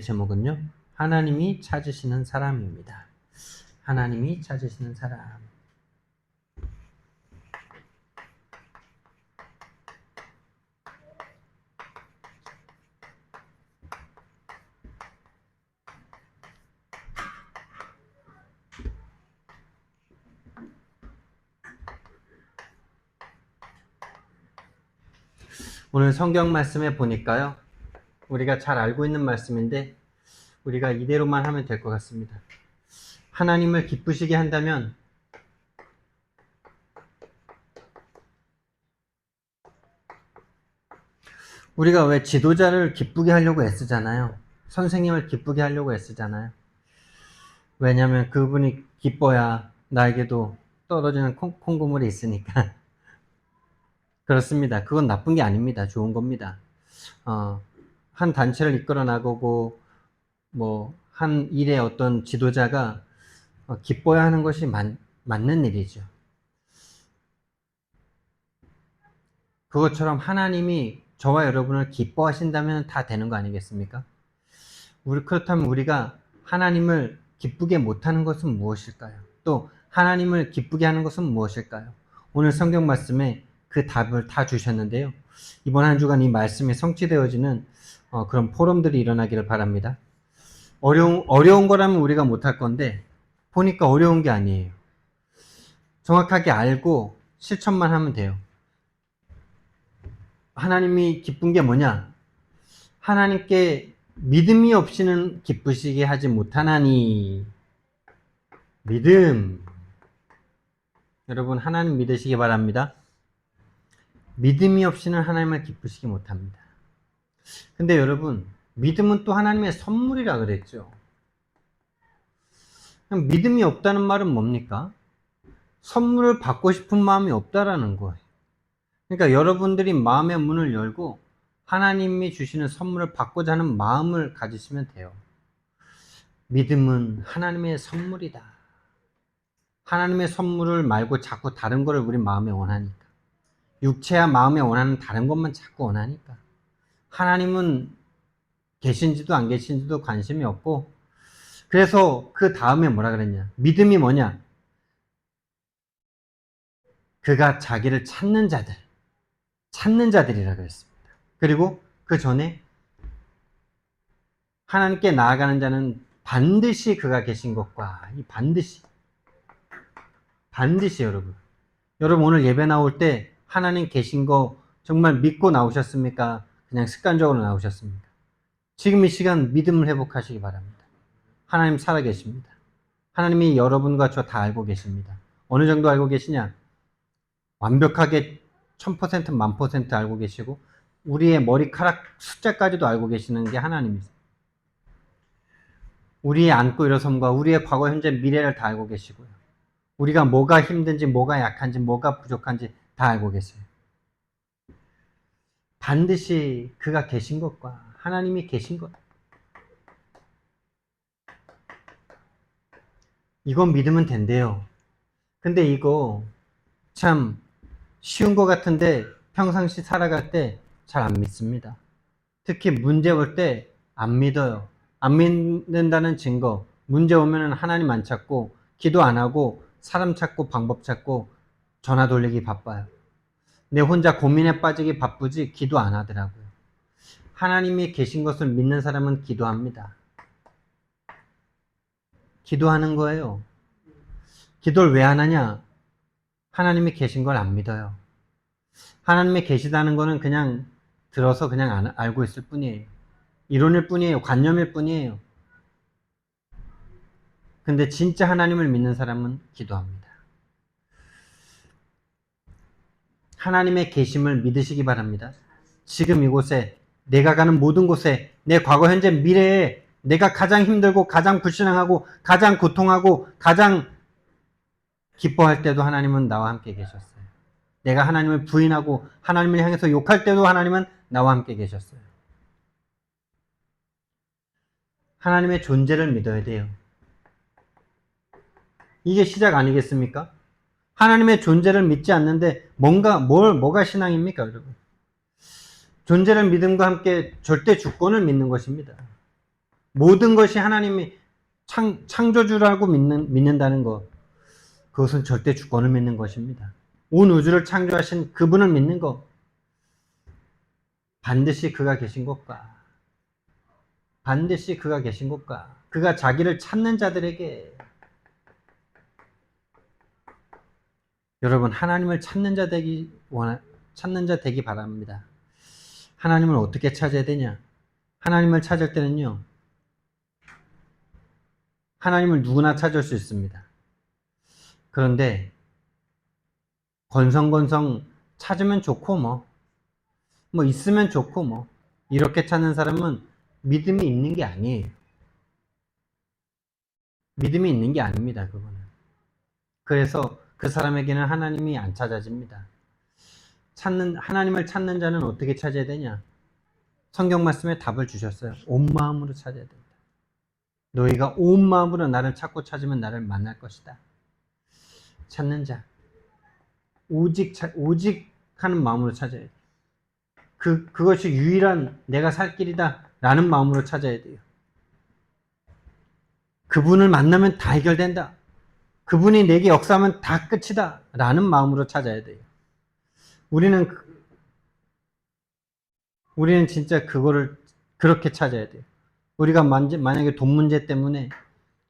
제목은요, 하나님이 찾으시는 사람입니다. 하나님이 찾으시는 사람. 오늘 성경 말씀에 보니까요, 우리가 잘 알고 있는 말씀인데 우리가 이대로만 하면 될 것 같습니다. 하나님을 기쁘시게 한다면 우리가 왜 지도자를 기쁘게 하려고 애쓰잖아요. 선생님을 기쁘게 하려고 애쓰잖아요. 왜냐하면 그분이 기뻐야 나에게도 떨어지는 콩고물이 있으니까. 그렇습니다. 그건 나쁜 게 아닙니다. 좋은 겁니다. 한 단체를 이끌어 나가고 한 일의 어떤 지도자가 기뻐야 하는 것이 맞는 일이죠. 그것처럼 하나님이 저와 여러분을 기뻐하신다면 다 되는 거 아니겠습니까? 그렇다면 우리가 하나님을 기쁘게 못하는 것은 무엇일까요? 또 하나님을 기쁘게 하는 것은 무엇일까요? 오늘 성경 말씀에 그 답을 다 주셨는데요. 이번 한 주간 이 말씀이 성취되어지는 그런 포럼들이 일어나기를 바랍니다. 어려운 거라면 우리가 못할 건데 보니까 어려운 게 아니에요. 정확하게 알고 실천만 하면 돼요. 하나님이 기쁜 게 뭐냐? 하나님께 믿음이 없이는 기쁘시게 하지 못하나니. 믿음. 여러분, 하나님 믿으시기 바랍니다. 믿음이 없이는 하나님을 기쁘시게 못합니다. 근데 여러분, 믿음은 또 하나님의 선물이라 그랬죠. 믿음이 없다는 말은 뭡니까? 선물을 받고 싶은 마음이 없다라는 거예요. 그러니까 여러분들이 마음의 문을 열고 하나님이 주시는 선물을 받고자 하는 마음을 가지시면 돼요. 믿음은 하나님의 선물이다. 하나님의 선물을 말고 자꾸 다른 거를 우리 마음에 원하니까. 육체와 마음에 원하는 다른 것만 자꾸 원하니까. 하나님은 계신지도 안 계신지도 관심이 없고, 그래서 그 다음에 뭐라 그랬냐? 믿음이 뭐냐? 그가 자기를 찾는 자들이라 그랬습니다. 그리고 그 전에 하나님께 나아가는 자는 반드시 그가 계신 것과, 이 반드시 여러분 오늘 예배 나올 때 하나님 계신 거 정말 믿고 나오셨습니까? 그냥 습관적으로 나오셨습니까? 지금 이 시간 믿음을 회복하시기 바랍니다. 하나님 살아계십니다. 하나님이 여러분과 저 다 알고 계십니다. 어느 정도 알고 계시냐? 완벽하게 1000% 10,000% 알고 계시고 우리의 머리카락 숫자까지도 알고 계시는 게 하나님이세요. 우리의 안고 일어섬과 우리의 과거, 현재, 미래를 다 알고 계시고요. 우리가 뭐가 힘든지, 뭐가 약한지, 뭐가 부족한지 다 알고 계세요. 반드시 그가 계신 것과 하나님이 계신 것, 이건 믿으면 된대요. 근데 이거 참 쉬운 것 같은데 평상시 살아갈 때 잘 안 믿습니다. 특히 문제 올 때 안 믿어요. 안 믿는다는 증거, 문제 오면 하나님 안 찾고 기도 안 하고 사람 찾고 방법 찾고 전화 돌리기 바빠요. 내 혼자 고민에 빠지기 바쁘지 기도 안 하더라고요. 하나님이 계신 것을 믿는 사람은 기도합니다. 기도하는 거예요. 기도를 왜 안 하냐? 하나님이 계신 걸 안 믿어요. 하나님이 계시다는 거는 그냥 들어서 그냥 알고 있을 뿐이에요. 이론일 뿐이에요. 관념일 뿐이에요. 근데 진짜 하나님을 믿는 사람은 기도합니다. 하나님의 계심을 믿으시기 바랍니다. 지금 이곳에, 내가 가는 모든 곳에, 내 과거, 현재, 미래에 내가 가장 힘들고 가장 불신앙하고 가장 고통하고 가장 기뻐할 때도 하나님은 나와 함께 계셨어요. 내가 하나님을 부인하고 하나님을 향해서 욕할 때도 하나님은 나와 함께 계셨어요. 하나님의 존재를 믿어야 돼요. 이게 시작 아니겠습니까? 하나님의 존재를 믿지 않는데 뭐가 신앙입니까, 여러분? 존재를 믿음과 함께 절대 주권을 믿는 것입니다. 모든 것이 하나님이 창조주라고 믿는다는 것, 그것은 절대 주권을 믿는 것입니다. 온 우주를 창조하신 그분을 믿는 것, 반드시 그가 계신 것과, 반드시 그가 계신 것과, 그가 자기를 찾는 자들에게, 여러분 하나님을 찾는 자 되기 바랍니다. 하나님을 어떻게 찾아야 되냐? 하나님을 찾을 때는요, 하나님을 누구나 찾을 수 있습니다. 그런데 건성건성 찾으면 좋고 뭐 있으면 좋고 이렇게 찾는 사람은 믿음이 있는 게 아니에요. 믿음이 있는 게 아닙니다, 그거는. 그래서 그 사람에게는 하나님이 안 찾아집니다. 하나님을 찾는 자는 어떻게 찾아야 되냐? 성경 말씀에 답을 주셨어요. 온 마음으로 찾아야 된다. 너희가 온 마음으로 나를 찾고 찾으면 나를 만날 것이다. 찾는 자. 오직 하는 마음으로 찾아야 돼요. 그것이 유일한 내가 살 길이다 라는 마음으로 찾아야 돼요. 그분을 만나면 다 해결된다. 그분이 내게 역사하면 다 끝이다 라는 마음으로 찾아야 돼요. 우리는 진짜 그거를 그렇게 찾아야 돼요. 우리가 만약에 돈 문제 때문에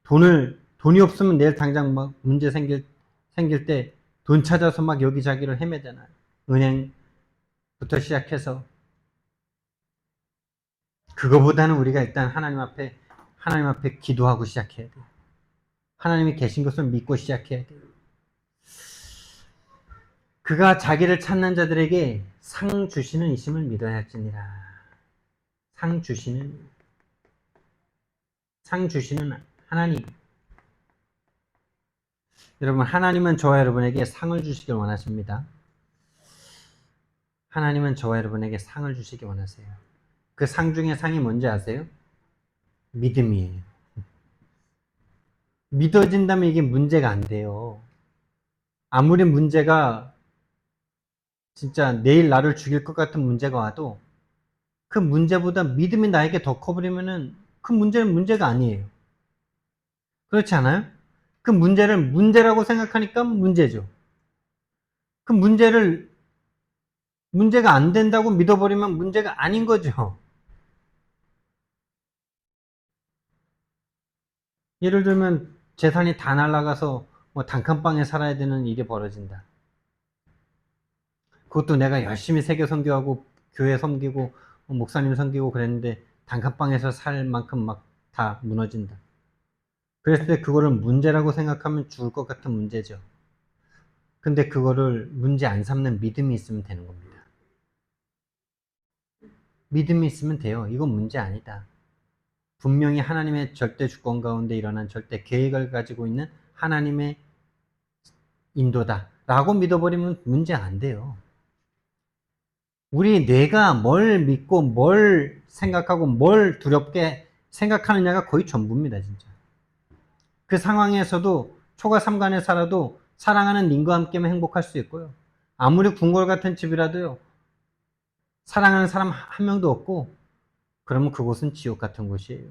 돈이 없으면 내일 당장 막 문제 생길 때 돈 찾아서 막 여기저기를 헤매잖아요. 은행부터 시작해서. 그거보다는 우리가 일단 하나님 앞에 기도하고 시작해야 돼요. 하나님이 계신 것을 믿고 시작해야 돼요. 그가 자기를 찾는 자들에게 상 주시는 이심을 믿어야 할지니라. 상 주시는 하나님. 여러분, 하나님은 저와 여러분에게 상을 주시길 원하십니다. 하나님은 저와 여러분에게 상을 주시길 원하세요. 그 상 중에 상이 뭔지 아세요? 믿음이에요. 믿어진다면 이게 문제가 안 돼요. 아무리 문제가 진짜 내일 나를 죽일 것 같은 문제가 와도 그 문제보다 믿음이 나에게 더 커버리면은 그 문제는 문제가 아니에요. 그렇지 않아요? 그 문제를 문제라고 생각하니까 문제죠. 그 문제가 안 된다고 믿어버리면 문제가 아닌 거죠. 예를 들면 재산이 다 날아가서 뭐 단칸방에 살아야 되는 일이 벌어진다. 그것도 내가 열심히 세계 선교하고 교회 섬기고 목사님 섬기고 그랬는데 단칸방에서 살 만큼 막 다 무너진다. 그랬을 때 그거를 문제라고 생각하면 죽을 것 같은 문제죠. 근데 그거를 문제 안 삼는 믿음이 있으면 되는 겁니다. 믿음이 있으면 돼요. 이건 문제 아니다. 분명히 하나님의 절대 주권 가운데 일어난 절대 계획을 가지고 있는 하나님의 인도다 라고 믿어버리면 문제 안 돼요. 우리 뇌가 뭘 믿고 뭘 생각하고 뭘 두렵게 생각하느냐가 거의 전부입니다, 진짜. 그 상황에서도 초가 삼간에 살아도 사랑하는 님과 함께면 행복할 수 있고요. 아무리 궁궐 같은 집이라도요, 사랑하는 사람 한 명도 없고, 그러면 그곳은 지옥 같은 곳이에요.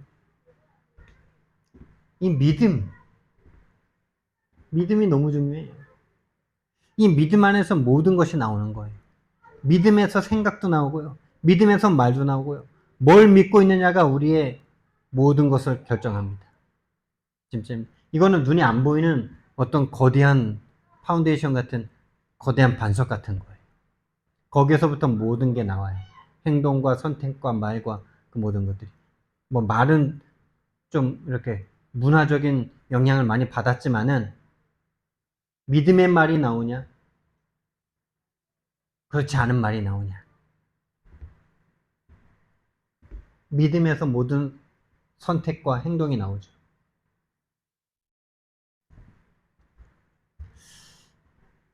이 믿음이 너무 중요해요. 이 믿음 안에서 모든 것이 나오는 거예요. 믿음에서 생각도 나오고요. 믿음에서 말도 나오고요. 뭘 믿고 있느냐가 우리의 모든 것을 결정합니다. 진짜 이거는 눈이 안 보이는 어떤 거대한 파운데이션 같은 거대한 반석 같은 거예요. 거기에서부터 모든 게 나와요. 행동과 선택과 말과 그 모든 것들이. 뭐 말은 좀 이렇게 문화적인 영향을 많이 받았지만은 믿음의 말이 나오냐? 그렇지 않은 말이 나오냐? 믿음에서 모든 선택과 행동이 나오죠.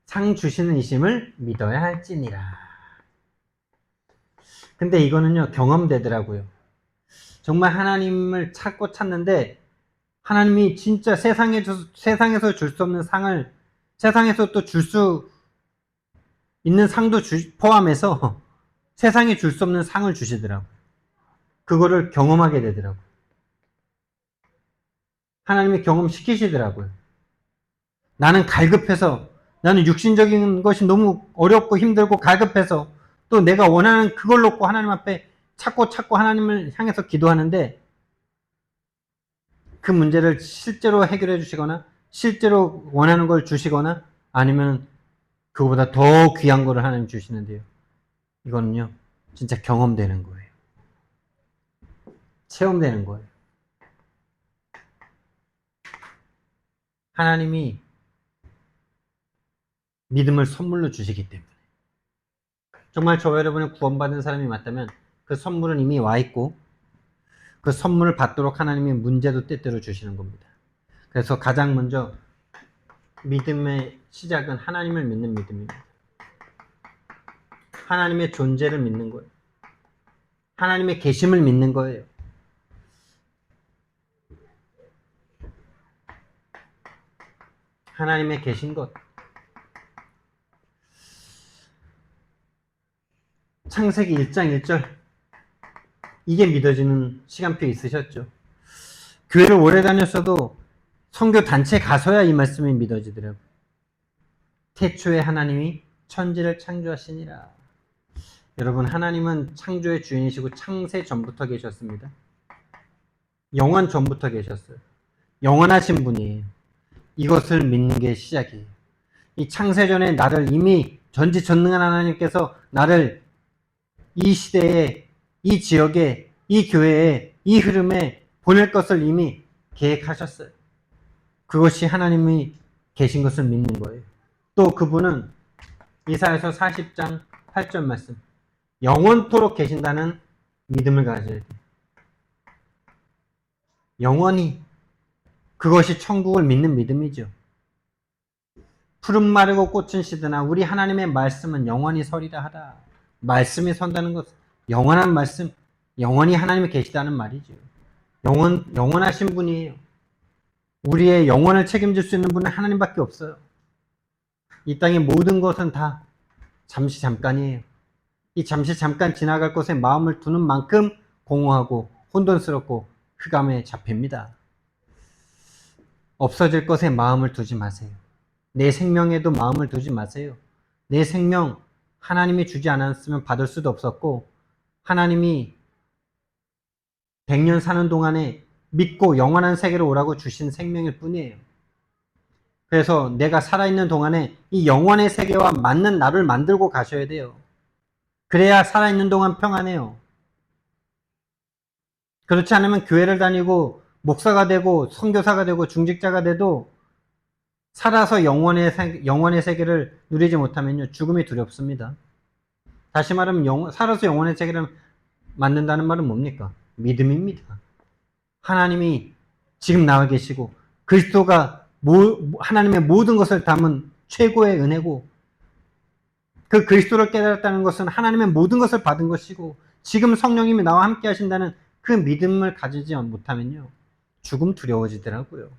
상 주시는 이심을 믿어야 할지니라. 근데 이거는요, 경험되더라고요. 정말 하나님을 찾고 찾는데 하나님이 진짜 세상에서 줄 수 없는 상을, 세상에서 또 줄 수 있는 상도 포함해서 세상에 줄 수 없는 상을 주시더라고요. 그거를 경험하게 되더라고요. 하나님이 경험시키시더라고요. 나는 갈급해서, 나는 육신적인 것이 너무 어렵고 힘들고 갈급해서 또 내가 원하는 그걸 놓고 하나님 앞에 찾고 하나님을 향해서 기도하는데 그 문제를 실제로 해결해 주시거나 실제로 원하는 걸 주시거나 아니면 그거보다 더 귀한 거를 하나님 주시는데요. 이거는요, 진짜 경험되는 거예요. 체험되는 거예요. 하나님이 믿음을 선물로 주시기 때문에. 정말 저와 여러분이 구원받은 사람이 맞다면 그 선물은 이미 와 있고 그 선물을 받도록 하나님이 문제도 때때로 주시는 겁니다. 그래서 가장 먼저 믿음의 시작은 하나님을 믿는 믿음입니다. 하나님의 존재를 믿는 거예요. 하나님의 계심을 믿는 거예요. 하나님의 계신 것. 창세기 1장 1절. 이게 믿어지는 시간표 있으셨죠? 교회를 오래 다녔어도 선교 단체 가서야 이 말씀이 믿어지더라고요. 태초에 하나님이 천지를 창조하시니라. 여러분, 하나님은 창조의 주인이시고 창세 전부터 계셨습니다. 영원 전부터 계셨어요. 영원하신 분이에요. 이것을 믿는 게 시작이에요. 이 창세전에 나를 이미 전지전능한 하나님께서 나를 이 시대에, 이 지역에, 이 교회에, 이 흐름에 보낼 것을 이미 계획하셨어요. 그것이 하나님이 계신 것을 믿는 거예요. 또 그분은 이사야서 40장 8절 말씀, 영원토록 계신다는 믿음을 가져야 돼요. 영원히. 그것이 천국을 믿는 믿음이죠. 푸른 마르고 꽃은 시드나 우리 하나님의 말씀은 영원히 서리라 하라. 말씀이 선다는 것은 영원한 말씀, 영원히 하나님이 계시다는 말이죠. 영원하신 분이에요. 우리의 영혼을 책임질 수 있는 분은 하나님밖에 없어요. 이 땅의 모든 것은 다 잠시 잠깐이에요. 이 잠시 잠깐 지나갈 것에 마음을 두는 만큼 공허하고 혼돈스럽고 흑암에 잡힙니다. 없어질 것에 마음을 두지 마세요. 내 생명에도 마음을 두지 마세요. 내 생명 하나님이 주지 않았으면 받을 수도 없었고 하나님이 100년 사는 동안에 믿고 영원한 세계로 오라고 주신 생명일 뿐이에요. 그래서 내가 살아있는 동안에 이 영원의 세계와 맞는 나를 만들고 가셔야 돼요. 그래야 살아있는 동안 평안해요. 그렇지 않으면 교회를 다니고 목사가 되고 선교사가 되고 중직자가 돼도 살아서 영원의 세계를 누리지 못하면요, 죽음이 두렵습니다. 다시 말하면 살아서 영원의 세계를 만든다는 말은 뭡니까? 믿음입니다. 하나님이 지금 나와 계시고 그리스도가 하나님의 모든 것을 담은 최고의 은혜고 그 그리스도를 깨달았다는 것은 하나님의 모든 것을 받은 것이고 지금 성령님이 나와 함께 하신다는 그 믿음을 가지지 못하면요, 죽음 두려워지더라고요.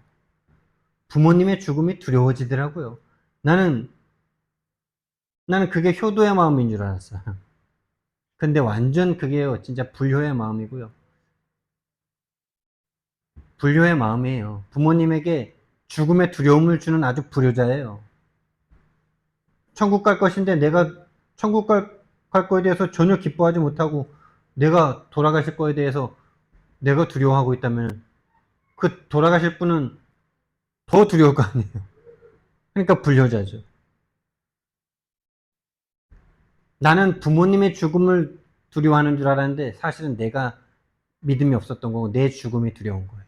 부모님의 죽음이 두려워지더라고요. 나는 그게 효도의 마음인 줄 알았어요. 근데 완전 그게요, 진짜 불효의 마음이고요. 불효의 마음이에요. 부모님에게 죽음의 두려움을 주는 아주 불효자예요. 천국 갈 것인데 내가 천국 갈 거에 대해서 전혀 기뻐하지 못하고 내가 돌아가실 거에 대해서 내가 두려워하고 있다면 그 돌아가실 분은 더 두려울 거 아니에요. 그러니까 불효자죠. 나는 부모님의 죽음을 두려워하는 줄 알았는데 사실은 내가 믿음이 없었던 거고 내 죽음이 두려운 거예요.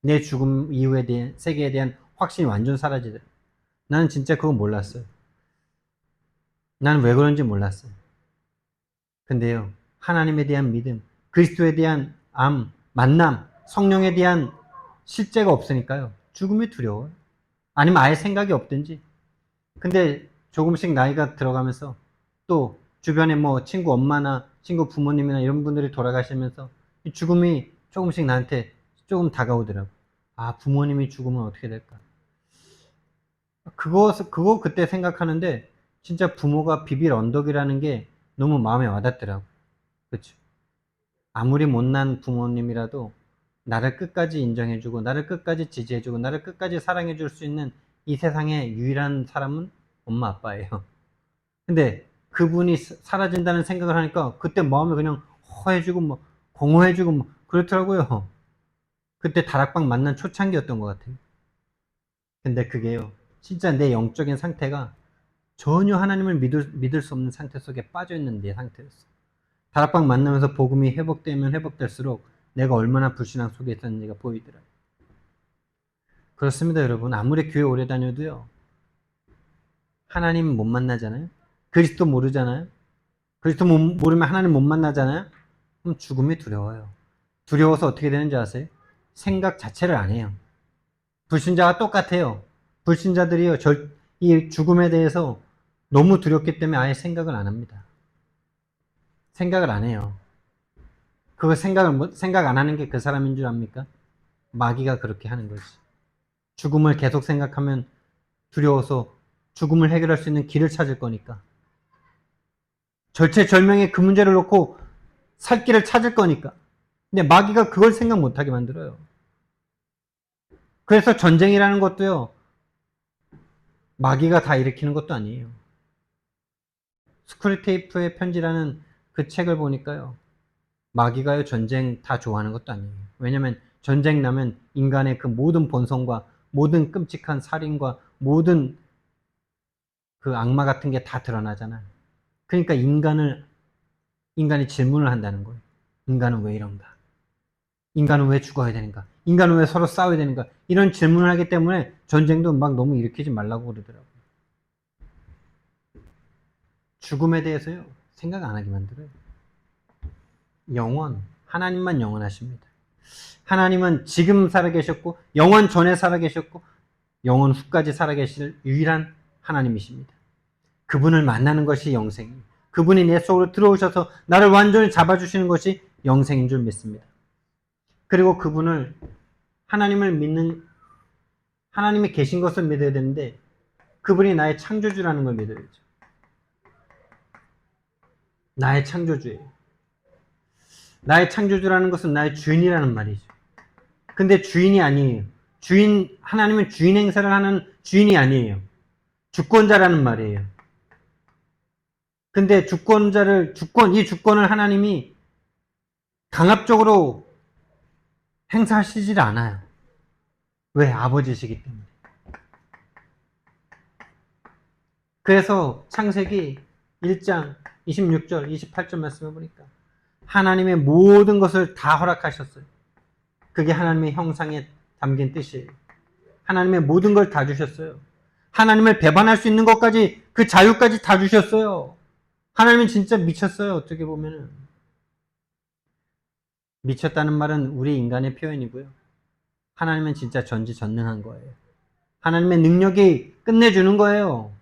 내 죽음 이후에 대한 세계에 대한 확신이 완전 사라지더라고요. 나는 진짜 그거 몰랐어요. 나는 왜 그런지 몰랐어요. 근데요, 하나님에 대한 믿음, 그리스도에 대한 만남, 성령에 대한 실제가 없으니까요, 죽음이 두려워요. 아니면 아예 생각이 없든지. 근데 조금씩 나이가 들어가면서 또 주변에 뭐 친구 엄마나 친구 부모님이나 이런 분들이 돌아가시면서 이 죽음이 조금씩 나한테 조금 다가오더라고. 아, 부모님이 죽으면 어떻게 될까? 그거 그때 생각하는데 진짜 부모가 비빌 언덕이라는 게 너무 마음에 와닿더라고. 그렇죠? 아무리 못난 부모님이라도 나를 끝까지 인정해주고 나를 끝까지 지지해주고 나를 끝까지 사랑해줄 수 있는 이 세상의 유일한 사람은 엄마 아빠예요. 근데 그분이 사라진다는 생각을 하니까 그때 마음이 그냥 허해지고 뭐 공허해지고 뭐 그렇더라고요. 그때 다락방 만난 초창기였던 것 같아요. 근데 그게요, 진짜 내 영적인 상태가 전혀 하나님을 믿을 수 없는 상태 속에 빠져있는 내 상태였어. 다락방 만나면서 복음이 회복되면 회복될수록 내가 얼마나 불신앙 속에 있었는지가 보이더라고요. 그렇습니다, 여러분. 아무리 교회 오래 다녀도요, 하나님 못 만나잖아요. 그리스도 모르잖아요. 그리스도 모르면 하나님 못 만나잖아요. 그럼 죽음이 두려워요. 두려워서 어떻게 되는지 아세요? 생각 자체를 안 해요. 불신자가 똑같아요. 불신자들이요, 이 죽음에 대해서 너무 두렵기 때문에 아예 생각을 안 합니다. 생각을 안 해요. 그거 생각 안 하는 게 그 사람인 줄 압니까? 마귀가 그렇게 하는 거지. 죽음을 계속 생각하면 두려워서 죽음을 해결할 수 있는 길을 찾을 거니까. 절체절명의 그 문제를 놓고 살 길을 찾을 거니까. 근데 마귀가 그걸 생각 못하게 만들어요. 그래서 전쟁이라는 것도요, 마귀가 다 일으키는 것도 아니에요. 스크류테이프의 편지라는 그 책을 보니까요, 마귀가요 전쟁 다 좋아하는 것도 아니에요. 왜냐면 전쟁 나면 인간의 그 모든 본성과 모든 끔찍한 살인과 모든 그 악마 같은 게 다 드러나잖아요. 그러니까 인간이 질문을 한다는 거예요. 인간은 왜 이런가? 인간은 왜 죽어야 되는가? 인간은 왜 서로 싸워야 되는가? 이런 질문을 하기 때문에 전쟁도 막 너무 일으키지 말라고 그러더라고요. 죽음에 대해서요, 생각 안 하게 만들어요. 하나님만 영원하십니다. 하나님은 지금 살아계셨고, 영원 전에 살아계셨고, 영원 후까지 살아계실 유일한 하나님이십니다. 그분을 만나는 것이 영생이에요. 그분이 내 속으로 들어오셔서 나를 완전히 잡아주시는 것이 영생인 줄 믿습니다. 그리고 그분을, 하나님이 계신 것을 믿어야 되는데, 그분이 나의 창조주라는 걸 믿어야죠. 나의 창조주예요. 나의 창조주라는 것은 나의 주인이라는 말이죠. 근데 주인이 아니에요. 하나님은 주인 행사를 하는 주인이 아니에요. 주권자라는 말이에요. 근데 이 주권을 하나님이 강압적으로 행사하시질 않아요. 왜? 아버지시기 때문에. 그래서 창세기 1장 26절, 28절 말씀해 보니까 하나님의 모든 것을 다 허락하셨어요. 그게 하나님의 형상에 담긴 뜻이에요. 하나님의 모든 걸 다 주셨어요. 하나님을 배반할 수 있는 것까지, 그 자유까지 다 주셨어요. 하나님은 진짜 미쳤어요. 어떻게 보면은. 미쳤다는 말은 우리 인간의 표현이고요. 하나님은 진짜 전지전능한 거예요. 하나님의 능력이 끝내주는 거예요.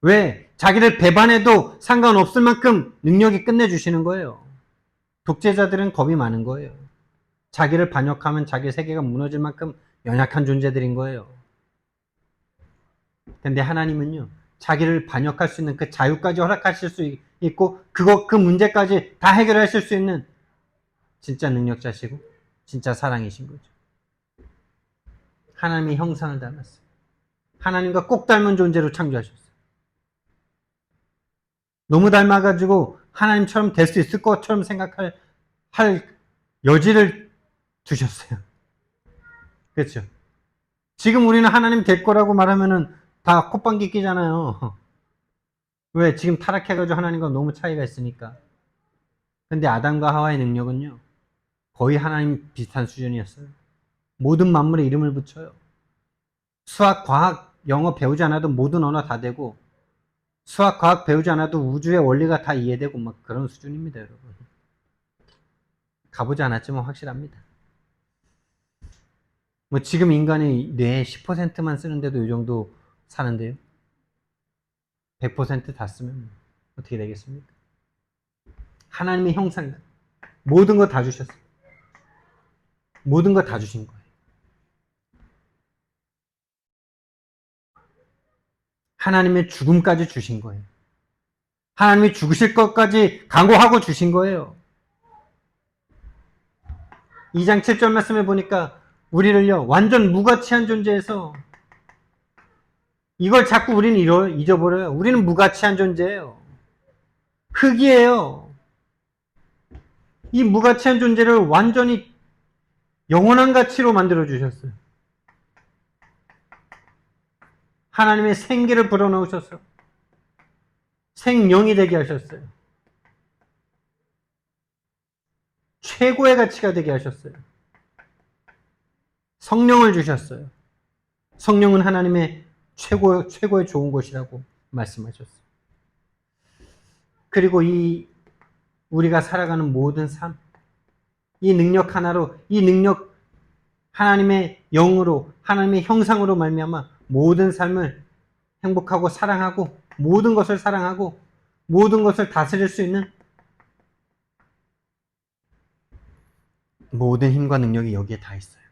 왜? 자기를 배반해도 상관없을 만큼 능력이 끝내주시는 거예요. 독재자들은 겁이 많은 거예요. 자기를 반역하면 자기 세계가 무너질 만큼 연약한 존재들인 거예요. 근데 하나님은요, 자기를 반역할 수 있는 그 자유까지 허락하실 수 있고, 그 문제까지 다 해결하실 수 있는 진짜 능력자시고, 진짜 사랑이신 거죠. 하나님의 형상을 닮았어요. 하나님과 꼭 닮은 존재로 창조하셨어요. 너무 닮아가지고 하나님처럼 될 수 있을 것처럼 생각할 여지를 두셨어요. 그렇죠? 지금 우리는 하나님 될 거라고 말하면은 다 콧방귀 끼잖아요. 왜? 지금 타락해가지고 하나님과 너무 차이가 있으니까. 근데 아담과 하와의 능력은요, 거의 하나님 비슷한 수준이었어요. 모든 만물에 이름을 붙여요. 수학, 과학, 영어 배우지 않아도 모든 언어 다 되고, 수학, 과학 배우지 않아도 우주의 원리가 다 이해되고 막 그런 수준입니다, 여러분. 가보지 않았지만 확실합니다. 뭐 지금 인간이 뇌 10%만 쓰는데도 이 정도 사는데요. 100% 다 쓰면 어떻게 되겠습니까? 하나님의 형상, 모든 거 다 주셨어요. 모든 거 다 주신 거예요. 하나님의 죽음까지 주신 거예요. 하나님이 죽으실 것까지 강구하고 주신 거예요. 2장 7절 말씀에 보니까 우리를요 완전 무가치한 존재에서 이걸 자꾸 우리는 잊어버려요. 우리는 무가치한 존재예요. 흙이에요. 이 무가치한 존재를 완전히 영원한 가치로 만들어 주셨어요. 하나님의 생기를 불어넣으셨어요. 생명이 되게 하셨어요. 최고의 가치가 되게 하셨어요. 성령을 주셨어요. 성령은 하나님의 최고의 좋은 것이라고 말씀하셨어요. 그리고 우리가 살아가는 모든 삶, 이 능력 하나로, 이 능력 하나님의 영으로, 하나님의 형상으로 말미암아 모든 삶을 행복하고 사랑하고 모든 것을 사랑하고 모든 것을 다스릴 수 있는 모든 힘과 능력이 여기에 다 있어요.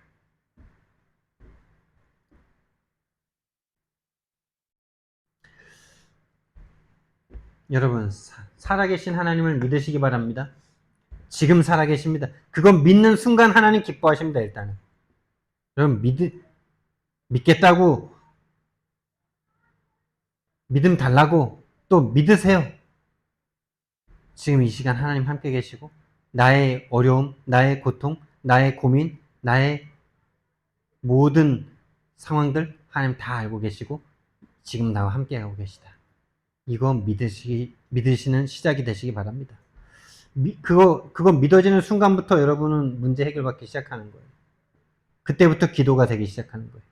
여러분, 살아계신 하나님을 믿으시기 바랍니다. 지금 살아계십니다. 그건 믿는 순간 하나님 기뻐하십니다. 일단은 여러분 믿겠다고 믿음 달라고 또 믿으세요. 지금 이 시간 하나님 함께 계시고 나의 어려움, 나의 고통, 나의 고민, 나의 모든 상황들 하나님 다 알고 계시고 지금 나와 함께하고 계시다. 이거 믿으시는 시작이 되시기 바랍니다. 그거 믿어지는 순간부터 여러분은 문제 해결받기 시작하는 거예요. 그때부터 기도가 되기 시작하는 거예요.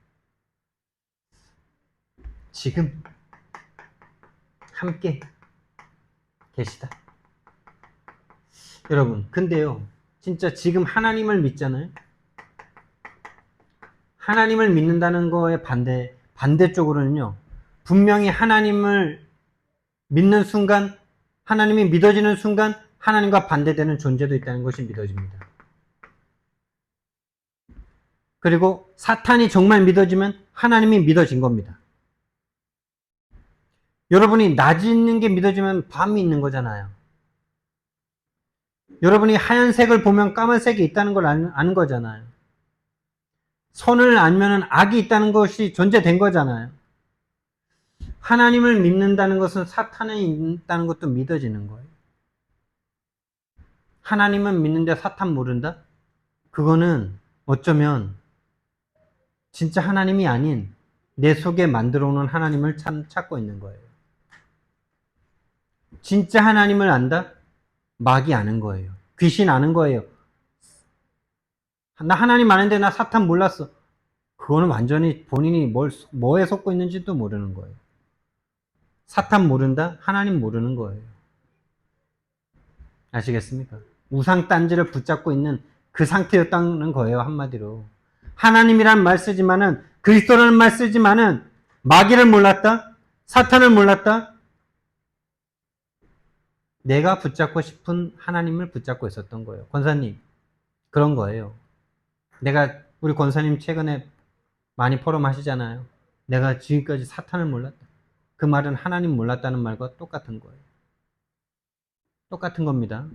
지금 함께 계시다. 여러분, 근데요, 진짜 지금 하나님을 믿잖아요? 하나님을 믿는다는 거에 반대쪽으로는요, 분명히 하나님을 믿는 순간, 하나님이 믿어지는 순간, 하나님과 반대되는 존재도 있다는 것이 믿어집니다. 그리고 사탄이 정말 믿어지면 하나님이 믿어진 겁니다. 여러분이 낮이 있는 게 믿어지면 밤이 있는 거잖아요. 여러분이 하얀색을 보면 까만색이 있다는 걸 아는 거잖아요. 선을 알면 악이 있다는 것이 존재된 거잖아요. 하나님을 믿는다는 것은 사탄이 있다는 것도 믿어지는 거예요. 하나님은 믿는데 사탄 모른다? 그거는 어쩌면 진짜 하나님이 아닌 내 속에 만들어 오는 하나님을 찾고 있는 거예요. 진짜 하나님을 안다? 마귀 아는 거예요. 귀신 아는 거예요. 나 하나님 아는데 나 사탄 몰랐어. 그거는 완전히 본인이 뭐에 속고 있는지도 모르는 거예요. 사탄 모른다? 하나님 모르는 거예요. 아시겠습니까? 우상 딴지를 붙잡고 있는 그 상태였다는 거예요. 한마디로. 하나님이란 말 쓰지만은 그리스도라는 말 쓰지만은 마귀를 몰랐다? 사탄을 몰랐다? 내가 붙잡고 싶은 하나님을 붙잡고 있었던 거예요. 권사님, 그런 거예요. 우리 권사님 최근에 많이 포럼 하시잖아요. 내가 지금까지 사탄을 몰랐다. 그 말은 하나님 몰랐다는 말과 똑같은 거예요. 똑같은 겁니다.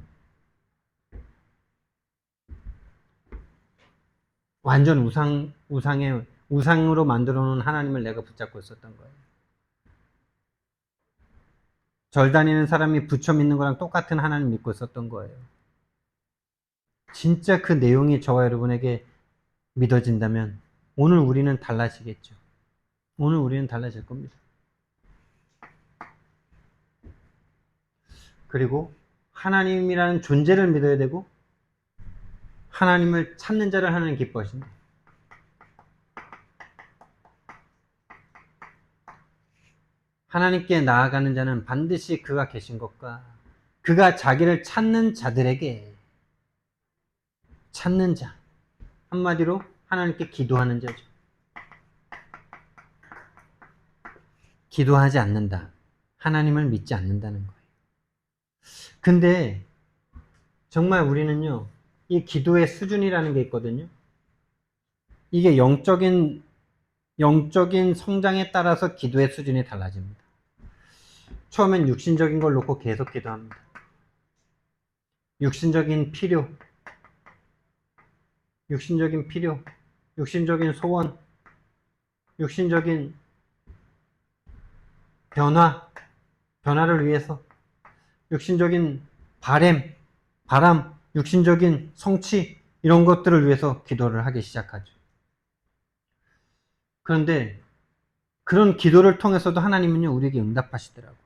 완전 우상으로 만들어 놓은 하나님을 내가 붙잡고 있었던 거예요. 절 다니는 사람이 부처 믿는 거랑 똑같은 하나님 믿고 있었던 거예요. 진짜 그 내용이 저와 여러분에게 믿어진다면 오늘 우리는 달라지겠죠. 오늘 우리는 달라질 겁니다. 그리고 하나님이라는 존재를 믿어야 되고 하나님을 찾는 자를 하나님 기뻐하신다. 하나님께 나아가는 자는 반드시 그가 계신 것과 그가 자기를 찾는 자들에게 찾는 자, 한마디로 하나님께 기도하는 자죠. 기도하지 않는다. 하나님을 믿지 않는다는 거예요. 근데 정말 우리는요, 이 기도의 수준이라는 게 있거든요. 이게 영적인 성장에 따라서 기도의 수준이 달라집니다. 처음엔 육신적인 걸 놓고 계속 기도합니다. 육신적인 필요, 육신적인 필요, 육신적인 소원, 육신적인 변화를 위해서, 육신적인 바람, 육신적인 성취, 이런 것들을 위해서 기도를 하기 시작하죠. 그런데 그런 기도를 통해서도 하나님은요, 우리에게 응답하시더라고요.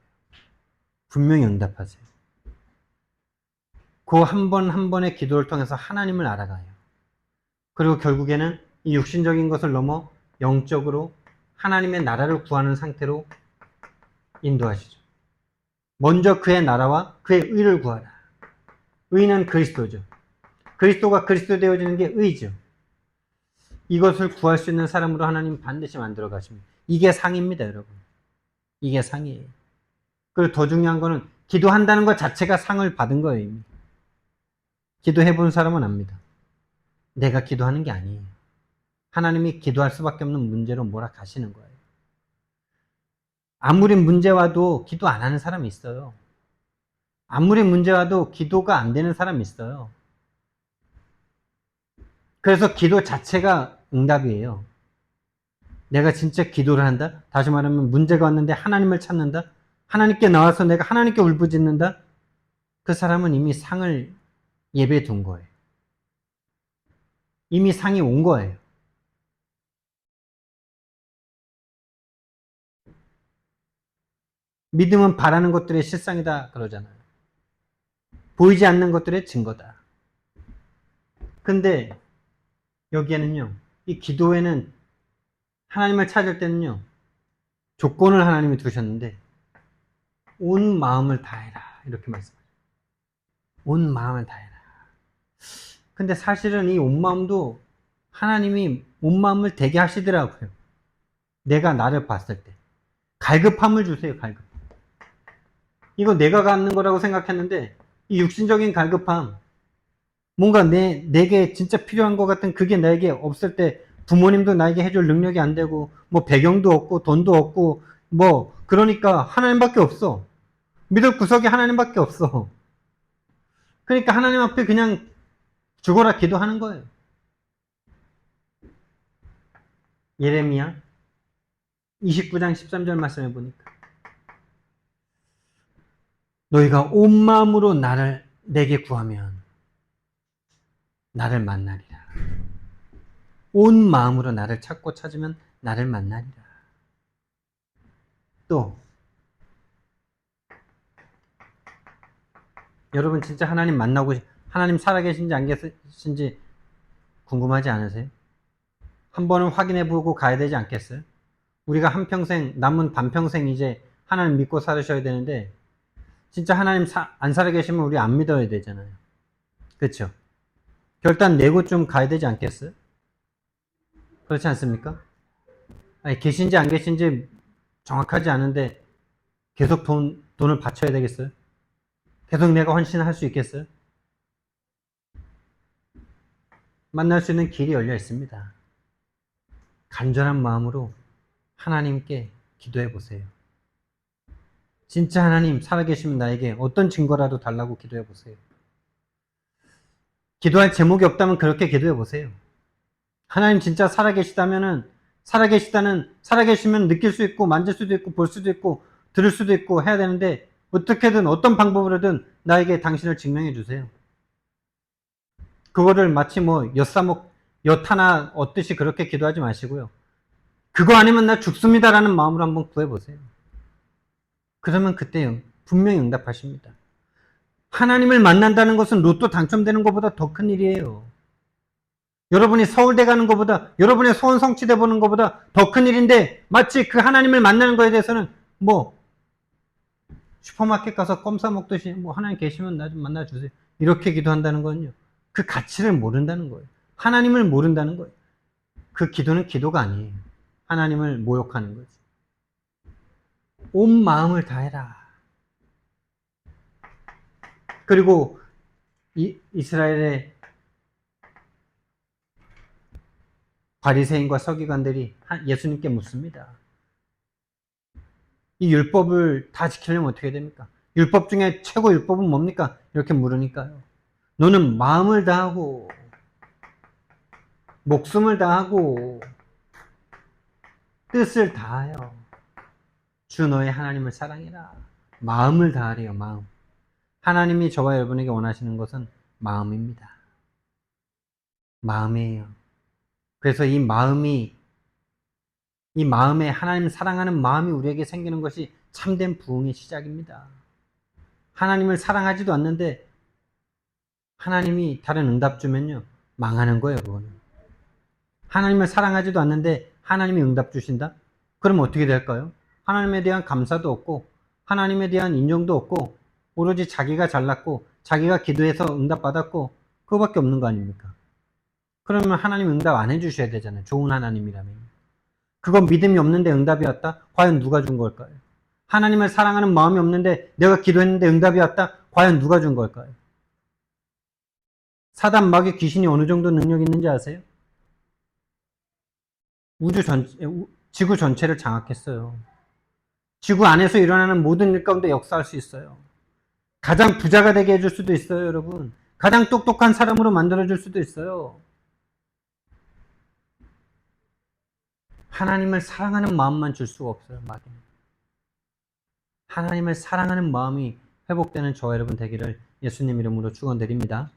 분명히 응답하세요. 그 한 번 한 번의 기도를 통해서 하나님을 알아가요. 그리고 결국에는 이 육신적인 것을 넘어 영적으로 하나님의 나라를 구하는 상태로 인도하시죠. 먼저 그의 나라와 그의 의를 구하라. 의는 그리스도죠. 그리스도가 그리스도 되어지는 게 의죠. 이것을 구할 수 있는 사람으로 하나님 반드시 만들어 가십니다. 이게 상입니다, 여러분. 이게 상이에요. 그리고 더 중요한 거는 기도한다는 것 자체가 상을 받은 거예요, 이미. 기도해 본 사람은 압니다. 내가 기도하는 게 아니에요. 하나님이 기도할 수밖에 없는 문제로 몰아가시는 거예요. 아무리 문제 와도 기도 안 하는 사람이 있어요. 아무리 문제 와도 기도가 안 되는 사람이 있어요. 그래서 기도 자체가 응답이에요. 내가 진짜 기도를 한다? 다시 말하면 문제가 왔는데 하나님을 찾는다? 하나님께 나와서 내가 하나님께 울부짖는다? 그 사람은 이미 상을 예배에 둔 거예요. 이미 상이 온 거예요. 믿음은 바라는 것들의 실상이다 그러잖아요. 보이지 않는 것들의 증거다. 근데 여기에는요, 이 기도에는 하나님을 찾을 때는요, 조건을 하나님이 두셨는데 온 마음을 다해라 이렇게 말씀하세요. 온 마음을 다해라. 근데 사실은 이 온 마음도 하나님이 온 마음을 되게 하시더라고요. 내가 나를 봤을 때 갈급함을 주세요. 갈급. 이거 내가 갖는 거라고 생각했는데 이 육신적인 갈급함, 뭔가 내게 진짜 필요한 것 같은 그게 나에게 없을 때 부모님도 나에게 해줄 능력이 안 되고 뭐 배경도 없고 돈도 없고 뭐 그러니까 하나님밖에 없어. 믿을 구석이 하나님밖에 없어. 그러니까 하나님 앞에 그냥 죽어라 기도하는 거예요. 예레미야 29장 13절 말씀해 보니까 너희가 온 마음으로 내게 구하면 나를 만나리라. 온 마음으로 나를 찾고 찾으면 나를 만나리라. 또 여러분 진짜 하나님 만나고 하나님 살아계신지 안 계신지 궁금하지 않으세요? 한 번은 확인해보고 가야 되지 않겠어요? 우리가 한평생 남은 반평생 이제 하나님 믿고 살으셔야 되는데 진짜 하나님 안 살아계시면 우리 안 믿어야 되잖아요. 그렇죠? 결단 내고 좀 가야 되지 않겠어요? 그렇지 않습니까? 아니, 계신지 안 계신지 정확하지 않은데 계속 돈을 바쳐야 되겠어요? 계속 내가 헌신할 수 있겠어요? 만날 수 있는 길이 열려 있습니다. 간절한 마음으로 하나님께 기도해 보세요. 진짜 하나님 살아계시면 나에게 어떤 증거라도 달라고 기도해 보세요. 기도할 제목이 없다면 그렇게 기도해 보세요. 하나님 진짜 살아계시면 느낄 수 있고 만질 수도 있고 볼 수도 있고 들을 수도 있고 해야 되는데 어떻게든 어떤 방법으로든 나에게 당신을 증명해 주세요. 그거를 마치 뭐 엿 하나 얻듯이 그렇게 기도하지 마시고요. 그거 아니면 나 죽습니다라는 마음으로 한번 구해보세요. 그러면 그때 분명히 응답하십니다. 하나님을 만난다는 것은 로또 당첨되는 것보다 더 큰 일이에요. 여러분이 서울대 가는 것보다, 여러분의 소원 성취돼 보는 것보다 더 큰 일인데 마치 그 하나님을 만나는 것에 대해서는 뭐 슈퍼마켓 가서 껌 사 먹듯이 뭐 하나님 계시면 나 좀 만나주세요. 이렇게 기도한다는 건요. 그 가치를 모른다는 거예요. 하나님을 모른다는 거예요. 그 기도는 기도가 아니에요. 하나님을 모욕하는 거지. 온 마음을 다해라. 그리고 이스라엘의 바리새인과 서기관들이 예수님께 묻습니다. 이 율법을 다 지키려면 어떻게 됩니까? 율법 중에 최고 율법은 뭡니까? 이렇게 물으니까요. 너는 마음을 다하고 목숨을 다하고 뜻을 다하여 주 너의 하나님을 사랑해라. 마음을 다하래요. 마음. 하나님이 저와 여러분에게 원하시는 것은 마음입니다. 마음이에요. 그래서 이 마음에 하나님 사랑하는 마음이 우리에게 생기는 것이 참된 부흥의 시작입니다. 하나님을 사랑하지도 않는데 하나님이 다른 응답 주면요, 망하는 거예요. 그거는. 하나님을 사랑하지도 않는데 하나님이 응답 주신다? 그럼 어떻게 될까요? 하나님에 대한 감사도 없고 하나님에 대한 인정도 없고 오로지 자기가 잘났고 자기가 기도해서 응답받았고 그거밖에 없는 거 아닙니까? 그러면 하나님 응답 안 해주셔야 되잖아요. 좋은 하나님이라면. 그건 믿음이 없는데 응답이 왔다? 과연 누가 준 걸까요? 하나님을 사랑하는 마음이 없는데 내가 기도했는데 응답이 왔다? 과연 누가 준 걸까요? 사단 마귀 귀신이 어느 정도 능력이 있는지 아세요? 지구 전체를 장악했어요. 지구 안에서 일어나는 모든 일 가운데 역사할 수 있어요. 가장 부자가 되게 해줄 수도 있어요, 여러분. 가장 똑똑한 사람으로 만들어줄 수도 있어요. 하나님을 사랑하는 마음만 줄 수가 없어요, 마귀는. 하나님을 사랑하는 마음이 회복되는 저와 여러분 되기를 예수님 이름으로 축원드립니다.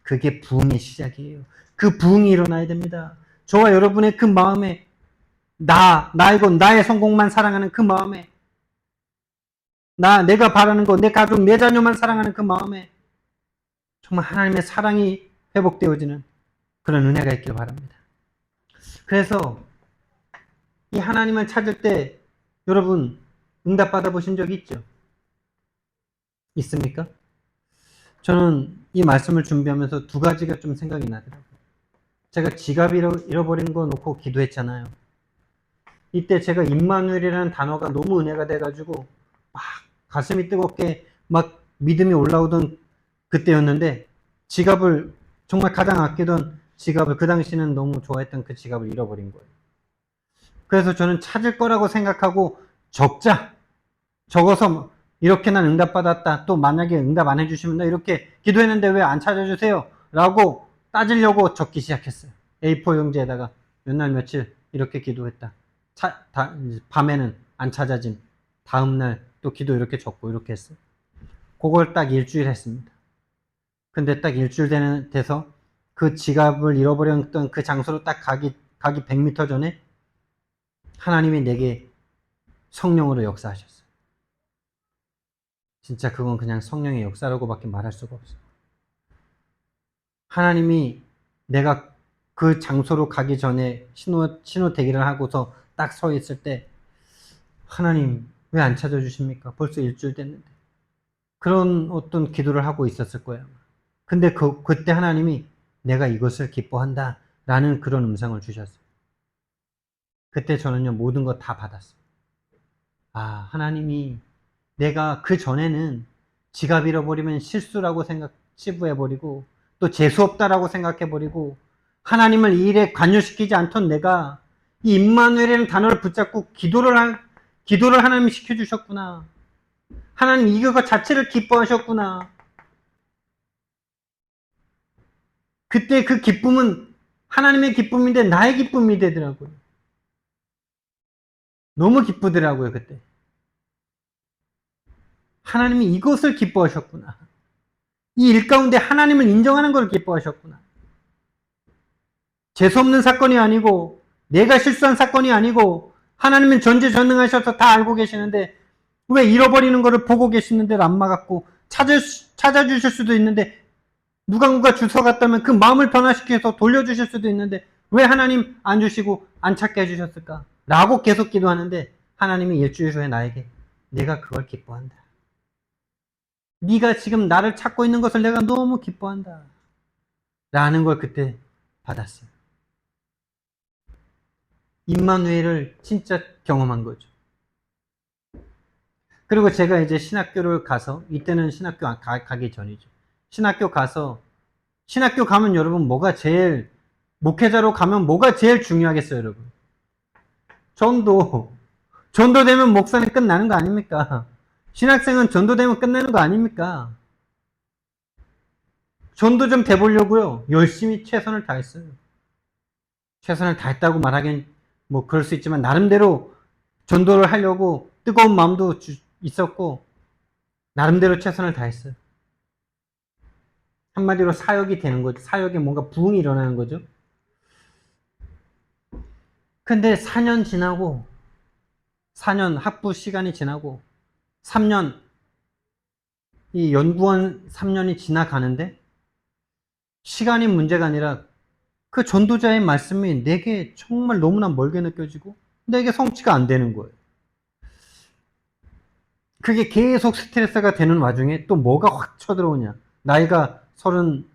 그게 부흥의 시작이에요. 그 부흥이 일어나야 됩니다. 저와 여러분의 그 마음에 나이고 나의 성공만 사랑하는 그 마음에 내가 바라는 거, 내 가족, 내 자녀만 사랑하는 그 마음에 정말 하나님의 사랑이 회복되어지는 그런 은혜가 있길 바랍니다. 그래서 이 하나님을 찾을 때 여러분 응답 받아보신 적이 있죠? 있습니까? 저는 이 말씀을 준비하면서 두 가지가 좀 생각이 나더라고요. 제가 지갑 잃어버린 거 놓고 기도했잖아요. 이때 제가 임마누엘이라는 단어가 너무 은혜가 돼가지고 막 가슴이 뜨겁게 막 믿음이 올라오던 그때였는데 지갑을 정말 가장 아끼던 지갑을 그 당시는 너무 좋아했던 그 지갑을 잃어버린 거예요. 그래서 저는 찾을 거라고 생각하고 적어서 이렇게 난 응답받았다. 또 만약에 응답 안 해주시면 나 이렇게 기도했는데 왜 안 찾아주세요? 라고 따지려고 적기 시작했어요. A4 용지에다가 몇 날 며칠 이렇게 기도했다. 밤에는 안 찾아짐. 다음날 또 기도 이렇게 적고 이렇게 했어요. 그걸 딱 일주일 했습니다. 근데 딱 일주일 돼서 그 지갑을 잃어버렸던 그 장소로 딱 가기 100m 전에 하나님이 내게 성령으로 역사하셨어요. 진짜 그건 그냥 성령의 역사라고밖에 말할 수가 없어요. 하나님이 내가 그 장소로 가기 전에 신호 대기를 하고서 딱 서 있을 때 하나님 왜 안 찾아주십니까? 벌써 일주일 됐는데. 그런 어떤 기도를 하고 있었을 거예요. 근데 그때 하나님이 내가 이것을 기뻐한다 라는 그런 음성을 주셨어요. 그때 저는요 모든 거 다 받았어요. 하나님이 내가 그 전에는 지갑 잃어버리면 실수라고 치부해버리고 또 재수없다라고 생각해버리고 하나님을 이 일에 관여시키지 않던 내가 이 임마누엘이라는 단어를 붙잡고 기도를 하나님이 시켜주셨구나. 하나님 이거 자체를 기뻐하셨구나. 그때 그 기쁨은 하나님의 기쁨인데 나의 기쁨이 되더라고요. 너무 기쁘더라고요, 그때. 하나님이 이것을 기뻐하셨구나. 이 일 가운데 하나님을 인정하는 걸 기뻐하셨구나. 재수없는 사건이 아니고 내가 실수한 사건이 아니고 하나님은 전지전능하셔서 다 알고 계시는데 왜 잃어버리는 거를 보고 계시는데 안 막았고 찾아주실 수도 있는데 누가 주워 갔다면 그 마음을 변화시켜서 돌려주실 수도 있는데 왜 하나님 안 주시고 안 찾게 해주셨을까? 라고 계속 기도하는데 하나님이 일주일 후에 나에게 내가 그걸 기뻐한다. 네가 지금 나를 찾고 있는 것을 내가 너무 기뻐한다. 라는 걸 그때 받았어요. 임마누엘을 진짜 경험한 거죠. 그리고 제가 이제 신학교를 가서 이때는 신학교 가기 전이죠. 신학교 가면 여러분 목회자로 가면 뭐가 제일 중요하겠어요, 여러분? 전도되면 목사는 끝나는 거 아닙니까? 신학생은 전도되면 끝나는 거 아닙니까? 전도 좀 돼보려고요. 열심히 최선을 다했어요. 최선을 다했다고 말하긴 뭐 그럴 수 있지만 나름대로 전도를 하려고 뜨거운 마음도 있었고 나름대로 최선을 다했어요. 한마디로 사역이 되는 거죠. 사역에 뭔가 부흥이 일어나는 거죠. 근데 4년 지나고 4년 학부 시간이 지나고 3년 이 연구원 3년이 지나가는데 시간이 문제가 아니라 그 전도자의 말씀이 내게 정말 너무나 멀게 느껴지고 내게 성취가 안 되는 거예요. 그게 계속 스트레스가 되는 와중에 또 뭐가 확 쳐들어오냐. 나이가 33,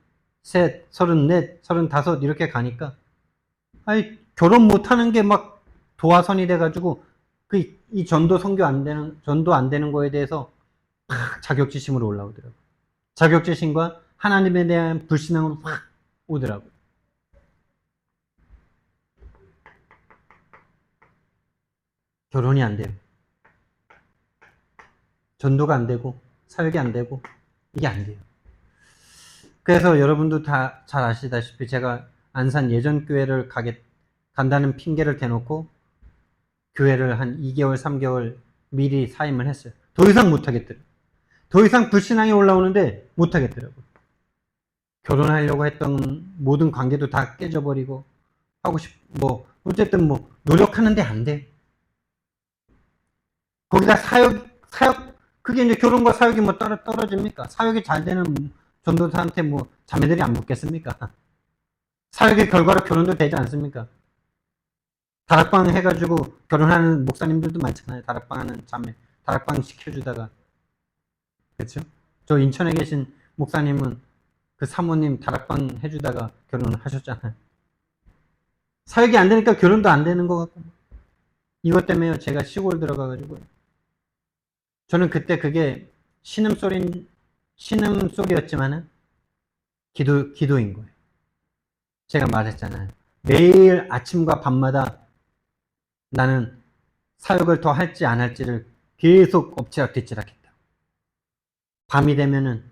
34, 35 이렇게 가니까 아니 결혼 못하는 게 막 도화선이 돼가지고 이 전도 선교 안 되는 전도 안 되는 거에 대해서 막 자격지심으로 올라오더라고. 자격지심과 하나님에 대한 불신앙으로 확 오더라고. 결혼이 안 돼요. 전도가 안 되고 사역이 안 되고 이게 안 돼요. 그래서 여러분도 다 잘 아시다시피 제가 안산 예전교회를 간다는 핑계를 대놓고 교회를 한 2개월, 3개월 미리 사임을 했어요. 더 이상 못하겠더라고요. 더 이상 불신앙이 올라오는데 못하겠더라고요. 결혼하려고 했던 모든 관계도 다 깨져버리고 어쨌든 노력하는데 안 돼. 거기다 그게 이제 결혼과 사역이 떨어집니까? 사역이 잘 되는 전도사한테 자매들이 안 붙겠습니까? 사역의 결과로 결혼도 되지 않습니까? 다락방 해가지고 결혼하는 목사님들도 많잖아요. 다락방 하는 자매, 다락방 시켜주다가. 그렇죠? 저 인천에 계신 목사님은 그 사모님 다락방 해주다가 결혼을 하셨잖아요. 사역이 안 되니까 결혼도 안 되는 것 같고. 이것 때문에 제가 시골 들어가가지고. 저는 그때 그게 신음소리였지만은 기도인 거예요. 제가 말했잖아요. 매일 아침과 밤마다 나는 사역을 더 할지 안 할지를 계속 엎치락뒤치락했다. 밤이 되면은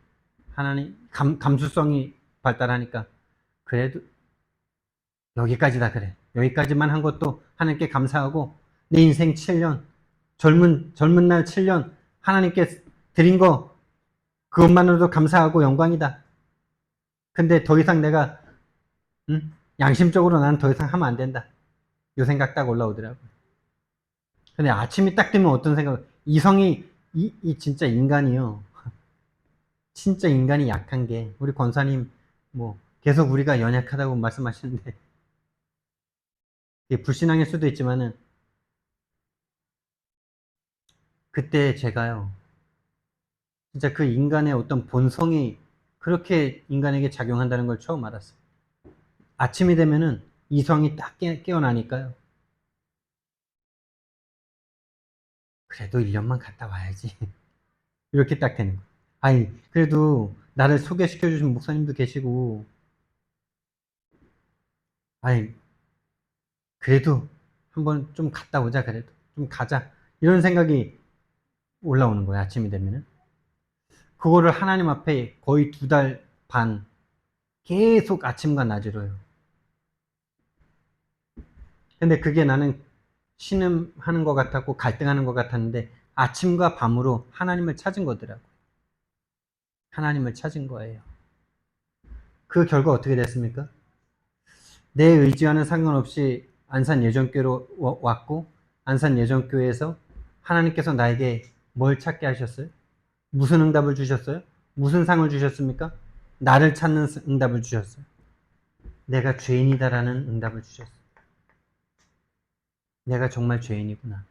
하나님 감수성이 발달하니까 그래도 여기까지다 그래. 여기까지만 한 것도 하나님께 감사하고 내 인생 7년 젊은 날 7년 하나님께 드린 거 그것만으로도 감사하고 영광이다. 근데 더 이상 내가 양심적으로 나는 더 이상 하면 안 된다. 이 생각 딱 올라오더라고요. 근데 아침이 딱 되면 어떤 생각, 이성이, 진짜 인간이요. 진짜 인간이 약한 게, 우리 권사님, 계속 우리가 연약하다고 말씀하시는데, 불신앙일 수도 있지만은, 그때 제가요, 진짜 그 인간의 어떤 본성이 그렇게 인간에게 작용한다는 걸 처음 알았어요. 아침이 되면은 이성이 딱 깨어나니까요. 그래도 1년만 갔다 와야지. 이렇게 딱 되는 거예요. 아니, 그래도 나를 소개시켜주신 목사님도 계시고, 아니, 그래도 한번 좀 갔다 오자, 그래도. 좀 가자. 이런 생각이 올라오는 거예요, 아침이 되면은. 그거를 하나님 앞에 거의 2달 반 계속 아침과 낮으로요. 근데 그게 나는 신음하는 것 같았고 갈등하는 것 같았는데 아침과 밤으로 하나님을 찾은 거더라고요. 하나님을 찾은 거예요. 그 결과 어떻게 됐습니까? 내 의지와는 상관없이 안산 예전교회로 왔고 안산 예전교회에서 하나님께서 나에게 뭘 찾게 하셨어요? 무슨 응답을 주셨어요? 무슨 상을 주셨습니까? 나를 찾는 응답을 주셨어요. 내가 죄인이다라는 응답을 주셨어요. 내가 정말 죄인이구나.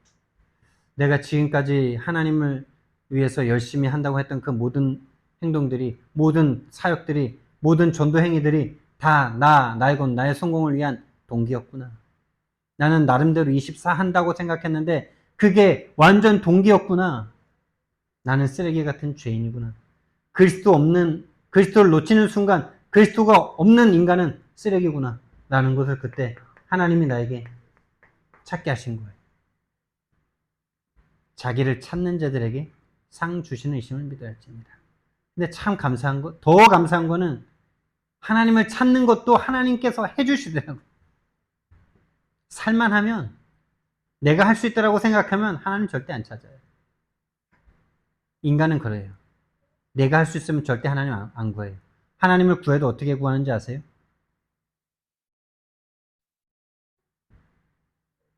내가 지금까지 하나님을 위해서 열심히 한다고 했던 그 모든 행동들이, 모든 사역들이, 모든 전도 행위들이 다 나의 것, 나의 성공을 위한 동기였구나. 나는 나름대로 24 한다고 생각했는데 그게 완전 동기였구나. 나는 쓰레기 같은 죄인이구나. 그리스도를 놓치는 순간 그리스도가 없는 인간은 쓰레기구나. 라는 것을 그때 하나님이 나에게 찾게 하신 거예요. 자기를 찾는 자들에게 상 주시는 이심을 믿어야 할지입니다. 근데 참 더 감사한 거는 하나님을 찾는 것도 하나님께서 해주시더라고요. 살만하면, 내가 할 수 있다라고 생각하면 하나님 절대 안 찾아요. 인간은 그래요. 내가 할 수 있으면 절대 하나님 안 구해요. 하나님을 구해도 어떻게 구하는지 아세요?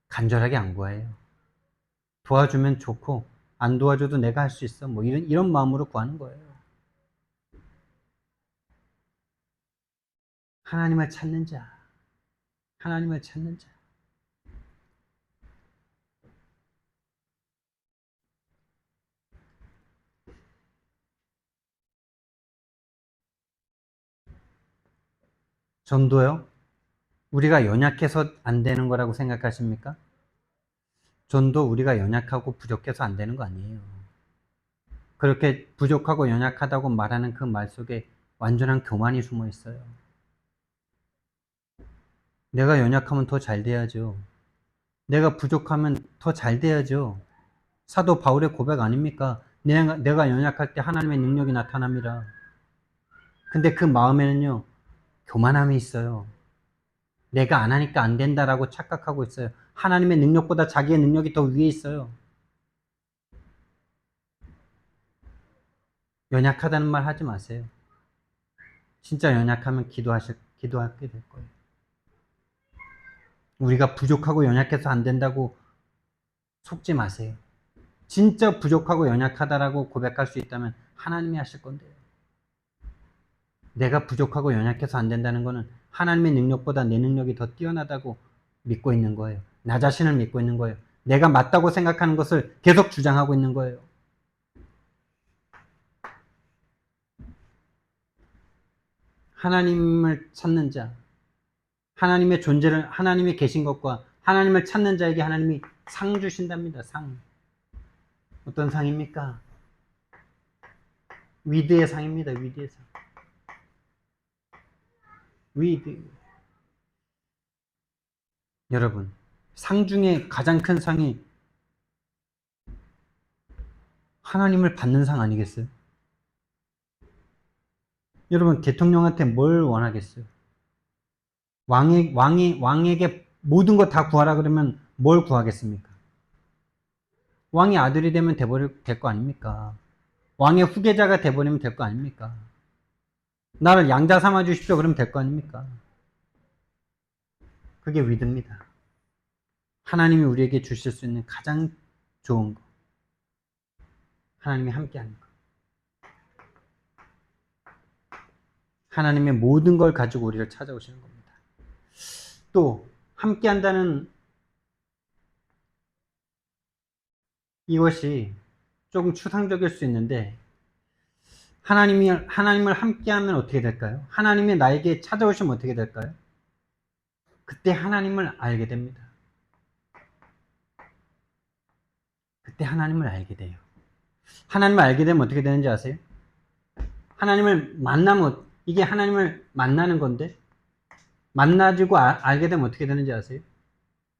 간절하게 안 구해요. 도와주면 좋고 안 도와줘도 내가 할 수 있어. 뭐 이런 마음으로 구하는 거예요. 하나님을 찾는 자. 하나님을 찾는 자. 전도요? 우리가 연약해서 안 되는 거라고 생각하십니까? 전도 우리가 연약하고 부족해서 안 되는 거 아니에요. 그렇게 부족하고 연약하다고 말하는 그 말 속에 완전한 교만이 숨어 있어요. 내가 연약하면 더 잘 돼야죠. 내가 부족하면 더 잘 돼야죠. 사도 바울의 고백 아닙니까? 내가 연약할 때 하나님의 능력이 나타납니다. 근데 그 마음에는요, 교만함이 있어요. 내가 안 하니까 안 된다라고 착각하고 있어요. 하나님의 능력보다 자기의 능력이 더 위에 있어요. 연약하다는 말 하지 마세요. 진짜 연약하면 기도하게 될 거예요. 우리가 부족하고 연약해서 안 된다고 속지 마세요. 진짜 부족하고 연약하다라고 고백할 수 있다면 하나님이 하실 건데요. 내가 부족하고 연약해서 안 된다는 것은 하나님의 능력보다 내 능력이 더 뛰어나다고 믿고 있는 거예요. 나 자신을 믿고 있는 거예요. 내가 맞다고 생각하는 것을 계속 주장하고 있는 거예요. 하나님을 찾는 자, 하나님의 존재를, 하나님이 계신 것과 하나님을 찾는 자에게 하나님이 상 주신답니다. 상. 어떤 상입니까? 위드의 상입니다. 위드의 상. 위드. 여러분, 상 중에 가장 큰 상이 하나님을 받는 상 아니겠어요? 여러분, 대통령한테 뭘 원하겠어요? 왕에게 모든 거 다 구하라 그러면 뭘 구하겠습니까? 왕의 아들이 되면 될 거 아닙니까? 왕의 후계자가 돼버리면 될 거 아닙니까? 나를 양자 삼아 주십시오. 그러면 될 거 아닙니까? 그게 위드입니다. 하나님이 우리에게 주실 수 있는 가장 좋은 거. 하나님이 함께하는 거. 하나님의 모든 걸 가지고 우리를 찾아오시는 겁니다. 또 함께한다는 이것이 조금 추상적일 수 있는데 하나님을 함께하면 어떻게 될까요? 하나님이 나에게 찾아오시면 어떻게 될까요? 그때 하나님을 알게 됩니다. 그때 하나님을 알게 돼요. 하나님을 알게 되면 어떻게 되는지 아세요? 하나님을 만나면 이게 하나님을 만나는 건데 만나지고 알게 되면 어떻게 되는지 아세요?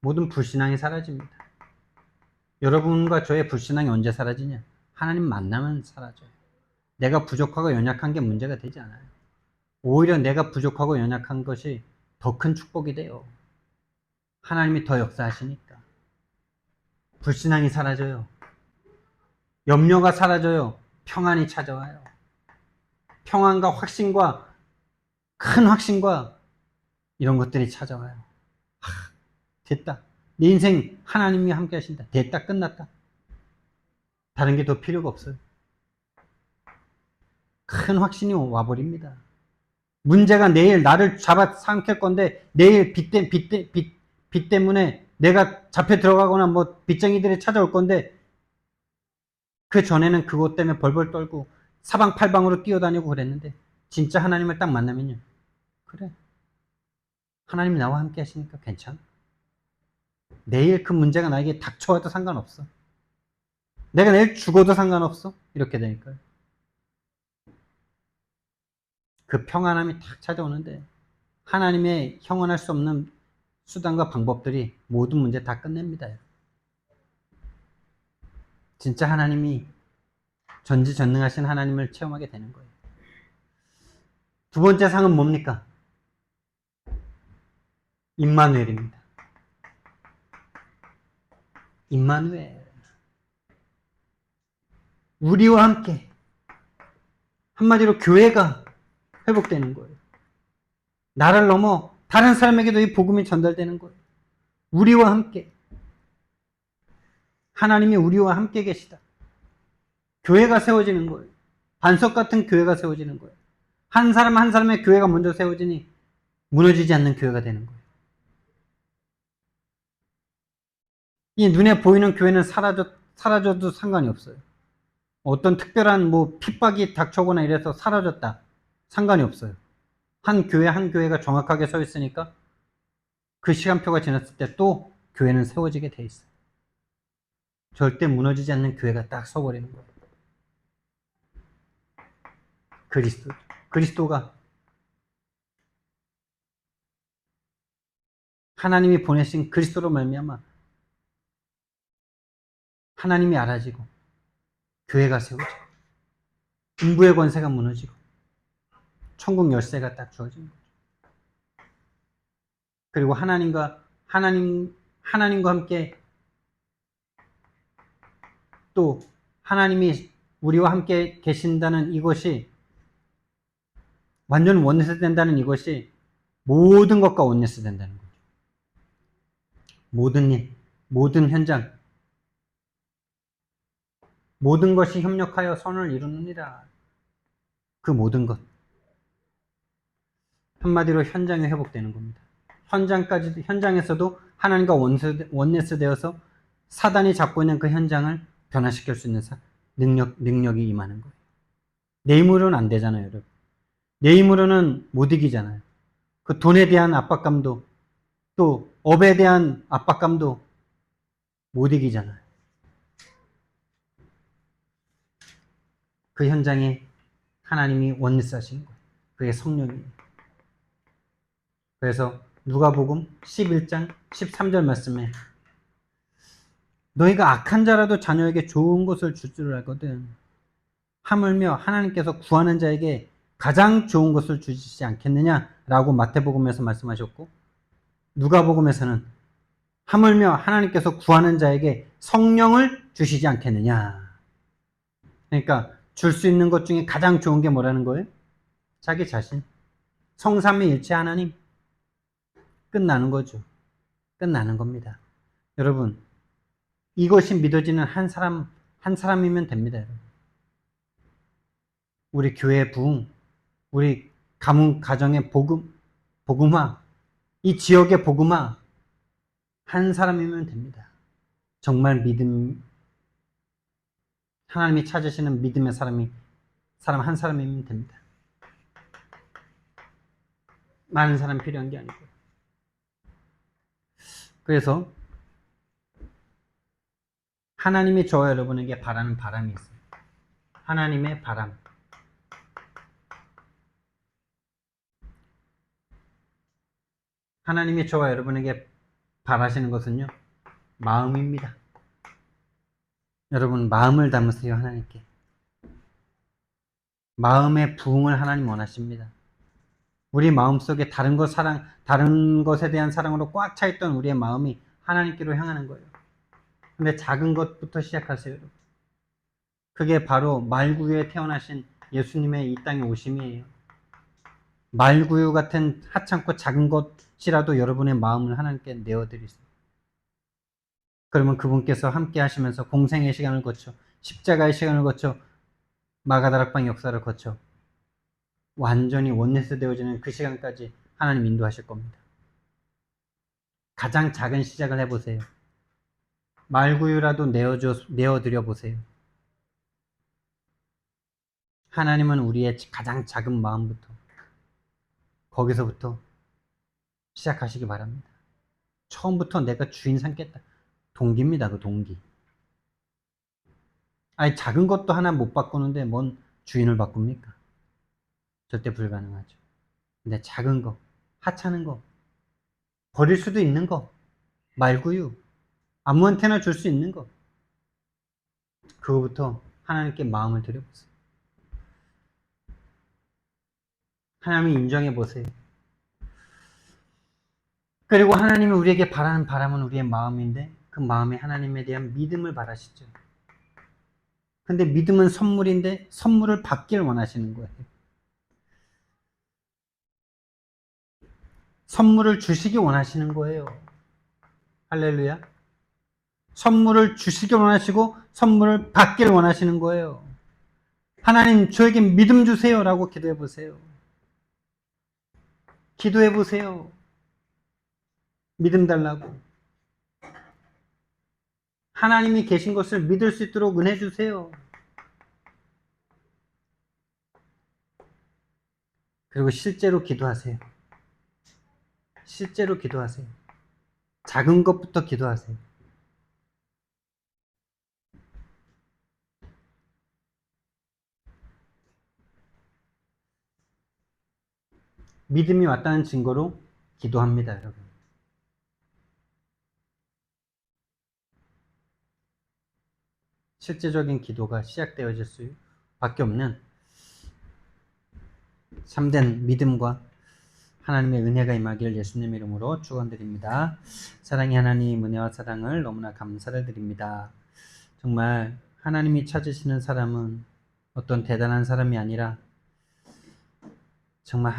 모든 불신앙이 사라집니다. 여러분과 저의 불신앙이 언제 사라지냐? 하나님 만나면 사라져요. 내가 부족하고 연약한 게 문제가 되지 않아요. 오히려 내가 부족하고 연약한 것이 더 큰 축복이 돼요. 하나님이 더 역사하시니까. 불신앙이 사라져요. 염려가 사라져요. 평안이 찾아와요. 평안과 확신과 큰 확신과 이런 것들이 찾아와요. 됐다. 내 인생 하나님이 함께 하신다. 됐다. 끝났다. 다른 게 더 필요가 없어요. 큰 확신이 와버립니다. 문제가 내일 나를 잡아 삼킬 건데 내일 빚 때문에 내가 잡혀 들어가거나 뭐 빚쟁이들이 찾아올 건데 그 전에는 그것 때문에 벌벌 떨고 사방팔방으로 뛰어다니고 그랬는데 진짜 하나님을 딱 만나면요. 그래. 하나님이 나와 함께 하시니까 괜찮아. 내일 그 문제가 나에게 닥쳐와도 상관없어. 내가 내일 죽어도 상관없어. 이렇게 되니까요. 그 평안함이 탁 찾아오는데 하나님의 형언할 수 없는 수단과 방법들이 모든 문제 다 끝냅니다. 진짜 하나님이 전지전능하신 하나님을 체험하게 되는 거예요. 두 번째 상은 뭡니까? 임마누엘입니다. 임마누엘. 우리와 함께. 한마디로 교회가 회복되는 거예요. 나를 넘어 다른 사람에게도 이 복음이 전달되는 거예요. 우리와 함께. 하나님이 우리와 함께 계시다. 교회가 세워지는 거예요. 반석 같은 교회가 세워지는 거예요. 한 사람 한 사람의 교회가 먼저 세워지니 무너지지 않는 교회가 되는 거예요. 이 눈에 보이는 교회는 사라져도 상관이 없어요. 어떤 특별한 핍박이 닥쳐오거나 이래서 사라졌다. 상관이 없어요. 한 교회 한 교회가 정확하게 서 있으니까 그 시간표가 지났을 때 또 교회는 세워지게 돼 있어요. 절대 무너지지 않는 교회가 딱 서버리는 거예요. 그리스도가 하나님이 보내신 그리스도로 말미암아 하나님이 알아지고 교회가 세워지고 음부의 권세가 무너지고 천국 열쇠가 딱 주어지는 거죠. 그리고 하나님과 함께 또 하나님이 우리와 함께 계신다는 이것이 완전 원네스 된다는 이것이 모든 것과 원네스 된다는 거죠. 모든 일, 모든 현장, 모든 것이 협력하여 선을 이루느니라. 그 모든 것. 한마디로 현장이 회복되는 겁니다. 현장에서도 하나님과 원네스 되어서 사단이 잡고 있는 그 현장을 변화시킬 수 있는 능력이 임하는 거예요. 내 힘으로는 안 되잖아요, 여러분. 내 힘으로는 못 이기잖아요. 그 돈에 대한 압박감도 또 업에 대한 압박감도 못 이기잖아요. 그 현장에 하나님이 원리스 하시는 거예요. 그게 성령이에요. 그래서 누가복음 11장 13절 말씀에 너희가 악한 자라도 자녀에게 좋은 것을 줄 줄 알거든. 하물며 하나님께서 구하는 자에게 가장 좋은 것을 주시지 않겠느냐라고 마태복음에서 말씀하셨고 누가복음에서는 하물며 하나님께서 구하는 자에게 성령을 주시지 않겠느냐. 그러니까 줄 수 있는 것 중에 가장 좋은 게 뭐라는 거예요? 자기 자신. 성삼위일체 하나님. 끝나는 거죠. 끝나는 겁니다. 여러분, 이것이 믿어지는 한 사람이면 됩니다. 여러분. 우리 교회의 부흥, 우리 가정의 복음화, 이 지역의 복음화, 한 사람이면 됩니다. 정말 하나님이 찾으시는 믿음의 사람 한 사람이면 됩니다. 많은 사람 필요한 게 아니고요. 그래서 하나님이 저와 여러분에게 바라는 바람이 있어요. 하나님의 바람. 하나님이 저와 여러분에게 바라시는 것은요, 마음입니다. 여러분, 마음을 담으세요, 하나님께. 마음의 부흥을 하나님 원하십니다. 우리 마음속에 다른 것에 대한 사랑으로 꽉 차있던 우리의 마음이 하나님께로 향하는 거예요. 근데 작은 것부터 시작하세요, 여러분. 그게 바로 말구유에 태어나신 예수님의 이 땅에 오심이에요. 말구유 같은 하찮고 작은 것이라도 여러분의 마음을 하나님께 내어드리세요. 그러면 그분께서 함께 하시면서 공생의 시간을 거쳐 십자가의 시간을 거쳐 마가다락방 역사를 거쳐 완전히 원네스 되어지는 그 시간까지 하나님 인도하실 겁니다. 가장 작은 시작을 해보세요. 말구유라도 내어드려 보세요. 하나님은 우리의 가장 작은 마음부터 거기서부터 시작하시기 바랍니다. 처음부터 내가 주인 삼겠다. 동기입니다. 그 동기. 아니 작은 것도 하나 못 바꾸는데 뭔 주인을 바꿉니까? 절대 불가능하죠. 근데 작은 거, 하찮은 거, 버릴 수도 있는 거, 말구유, 아무한테나 줄 수 있는 거, 그거부터 하나님께 마음을 드려보세요. 하나님이 인정해 보세요. 그리고 하나님이 우리에게 바라는 바람은 우리의 마음인데 그 마음에 하나님에 대한 믿음을 바라시죠. 근데 믿음은 선물인데 선물을 받길 원하시는 거예요. 선물을 주시기 원하시는 거예요. 할렐루야. 선물을 주시길 원하시고 선물을 받길 원하시는 거예요. 하나님 저에게 믿음 주세요 라고 기도해 보세요. 기도해 보세요. 믿음 달라고. 하나님이 계신 것을 믿을 수 있도록 은혜 주세요. 그리고 실제로 기도하세요. 실제로 기도하세요. 작은 것부터 기도하세요. 믿음이 왔다는 증거로 기도합니다, 여러분. 실제적인 기도가 시작되어질 수밖에 없는 참된 믿음과 하나님의 은혜가 임하기를 예수님 이름으로 축원드립니다. 사랑의 하나님, 은혜와 사랑을 너무나 감사를 드립니다. 정말 하나님이 찾으시는 사람은 어떤 대단한 사람이 아니라 정말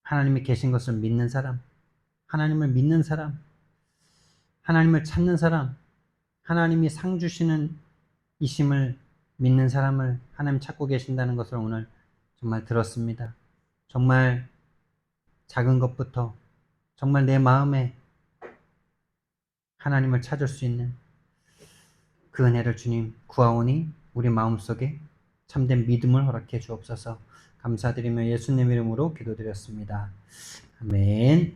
하나님이 계신 것을 믿는 사람, 하나님을 믿는 사람, 하나님을 찾는 사람, 하나님이 상 주시는 이심을 믿는 사람을 하나님 찾고 계신다는 것을 오늘 정말 들었습니다. 정말 작은 것부터 정말 내 마음에 하나님을 찾을 수 있는 그 은혜를 주님 구하오니 우리 마음속에 참된 믿음을 허락해 주옵소서. 감사드리며 예수님 이름으로 기도드렸습니다. 아멘.